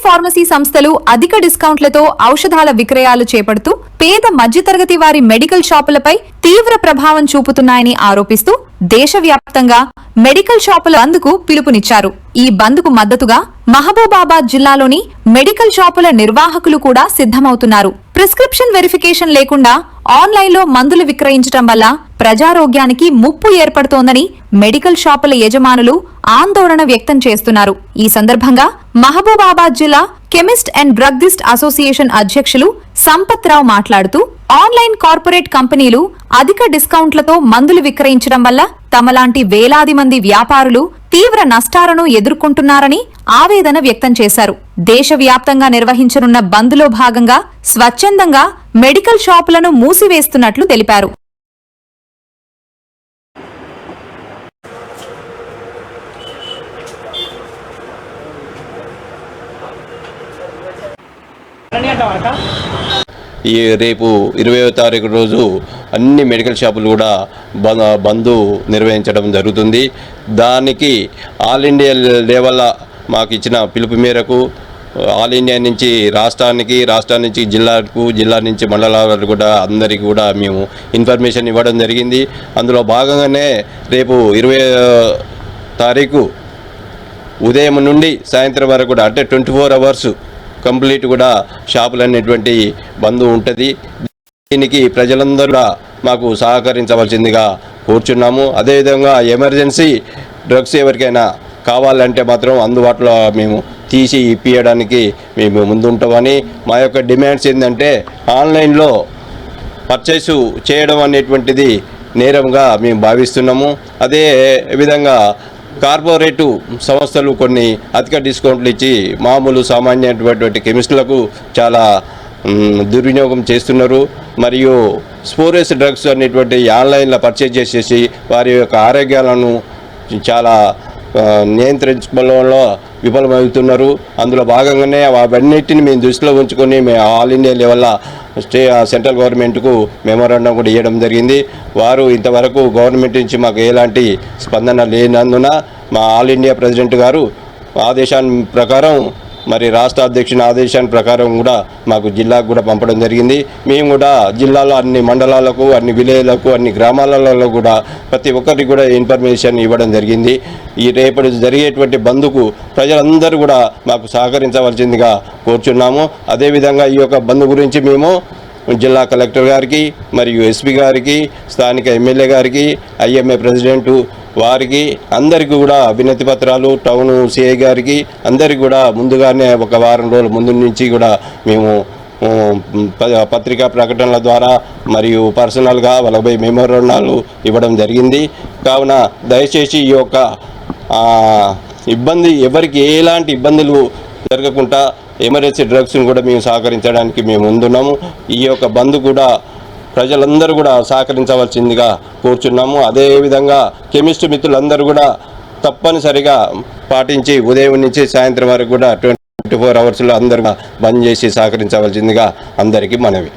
Pharmacy సంస్థలు అధిక డిస్కౌంట్లతో ఔషధాల విక్రయాలు చేపడుతూ పేద మధ్యతరగతి వారి మెడికల్ షాపులపై తీవ్ర ప్రభావం చూపుతున్నాయని ఆరోపిస్తూ దేశవ్యాప్తంగా మెడికల్ షాపుల బంద్కు పిలుపునిచ్చారు. ఈ బంద్కు మద్దతుగా మహబూబాబాద్ జిల్లాలోని మెడికల్ షాపుల నిర్వాహకులు కూడా సిద్ధమవుతున్నారు. ప్రిస్క్రిప్షన్ వెరిఫికేషన్ లేకుండా ఆన్లైన్లో మందులు విక్రయించడం వల్ల ప్రజారోగ్యానికి ముప్పు ఏర్పడుతోందని మెడికల్ షాపుల యజమానులు ఆందోళన వ్యక్తం చేస్తున్నారు. ఈ సందర్భంగా మహబూబాబాద్ జిల్లా కెమిస్ట్ అండ్ డ్రగ్గిస్ట్ అసోసియేషన్ అధ్యక్షులు సంపత్ రావు మాట్లాడుతూ ఆన్లైన్ కార్పొరేట్ కంపెనీలు అధిక డిస్కౌంట్లతో మందులు విక్రయించడం వల్ల తమలాంటి వేలాది మంది వ్యాపారులు తీవ్ర నష్టాలను ఎదుర్కొంటున్నారని ఆవేదన వ్యక్తం చేశారు. దేశవ్యాప్తంగా నిర్వహించనున్న బంద్లో భాగంగా స్వచ్ఛందంగా మెడికల్ షాపులను మూసివేస్తున్నట్లు తెలిపారు. ఈ రేపు 20వ తారీఖు రోజు అన్ని మెడికల్ షాపులు కూడా బంద్ నిర్వహించడం జరుగుతుంది. దానికి ఆల్ ఇండియా లెవెల్ మాకు ఇచ్చిన పిలుపు మేరకు ఆల్ ఇండియా నుంచి రాష్ట్రం నుంచి జిల్లాకు, జిల్లా నుంచి మండలాలకు కూడా అందరికీ కూడా మేము ఇన్ఫర్మేషన్ ఇవ్వడం జరిగింది. అందులో భాగంగానే రేపు 20వ తారీఖు ఉదయం నుండి సాయంత్రం వరకు కూడా అంటే 24 అవర్స్ కంప్లీట్ కూడా షాపులు అనేటువంటి బంద్ ఉంటుంది. దీనికి ప్రజలందరూ కూడా మాకు సహకరించవలసిందిగా కోరుచున్నాము. అదేవిధంగా ఎమర్జెన్సీ డ్రగ్స్ ఎవరికైనా కావాలంటే మాత్రం అందుబాటులో మేము తీసి ఇప్పించడానికి మేము ముందుంటామని మా యొక్క డిమాండ్స్ ఏంటంటే ఆన్లైన్లో పర్చేసు చేయడం అనేటువంటిది నేరంగా మేము భావిస్తున్నాము. అదే విధంగా కార్పొరేటు సంస్థలు కొన్ని అధిక డిస్కౌంట్లు ఇచ్చి మామూలు సామాన్యమైనటువంటి కెమిస్టులకు చాలా దుర్వినియోగం చేస్తున్నారు. మరియు స్పోరియస్ డ్రగ్స్ అనేటువంటి ఆన్లైన్లో పర్చేజ్ చేసేసి వారి యొక్క ఆరోగ్యాలను చాలా నియంత్రించడంలో విఫలమవుతున్నారు. అందులో భాగంగానే అవన్నిటిని మేము దృష్టిలో ఉంచుకొని మేము ఆల్ ఇండియా లెవెల్లో సెంట్రల్ గవర్నమెంట్కు మెమోరాండం కూడా ఇవ్వడం జరిగింది. వారు ఇంతవరకు గవర్నమెంట్ నుంచి మాకు ఎలాంటి స్పందన లేనందున మా ఆల్ ఇండియా ప్రెసిడెంట్ గారు ఆదేశాన్ని ప్రకారం మరి రాష్ట్ర అధ్యక్షుని ఆదేశాన్ని ప్రకారం కూడా మాకు జిల్లాకు కూడా పంపడం జరిగింది. మేము కూడా జిల్లాలో అన్ని మండలాలకు, అన్ని విలేజ్లకు, అన్ని గ్రామాలలో కూడా ప్రతి ఒక్కరికి కూడా ఇన్ఫర్మేషన్ ఇవ్వడం జరిగింది. ఈ రేపటి జరిగేటువంటి బంద్కు ప్రజలందరూ కూడా మాకు సహకరించవలసిందిగా కోరుచున్నాము. అదేవిధంగా ఈ యొక్క బంద్ గురించి మేము జిల్లా కలెక్టర్ గారికి మరియు ఎస్పీ గారికి, స్థానిక ఎమ్మెల్యే గారికి, ఐఎంఏ ప్రెసిడెంటు వారికి అందరికీ కూడా వినతి పత్రాలు, టౌన్ సిఐ గారికి అందరికీ కూడా ముందుగానే ఒక వారం రోజుల ముందు నుంచి కూడా మేము పత్రికా ప్రకటనల ద్వారా మరియు పర్సనల్గా వాళ్ళపై మెమోరాండాలు ఇవ్వడం జరిగింది. కావున దయచేసి ఈ యొక్క ఇబ్బంది ఎవరికి ఎలాంటి ఇబ్బందులు జరగకుండా ఎమర్జెన్సీ డ్రగ్స్ను కూడా మేము సహకరించడానికి మేము ముందున్నాము. ఈ యొక్క బంద్ కూడా ప్రజలందరూ కూడా సహకరించవలసిందిగా కోరుచున్నాము. అదేవిధంగా కెమిస్ట్ మిత్రులందరూ కూడా తప్పనిసరిగా పాటించి ఉదయం నుంచి సాయంత్రం వరకు కూడా 24 అవర్స్లో అందరూ బంద్ చేసి సహకరించవలసిందిగా అందరికీ మనవి.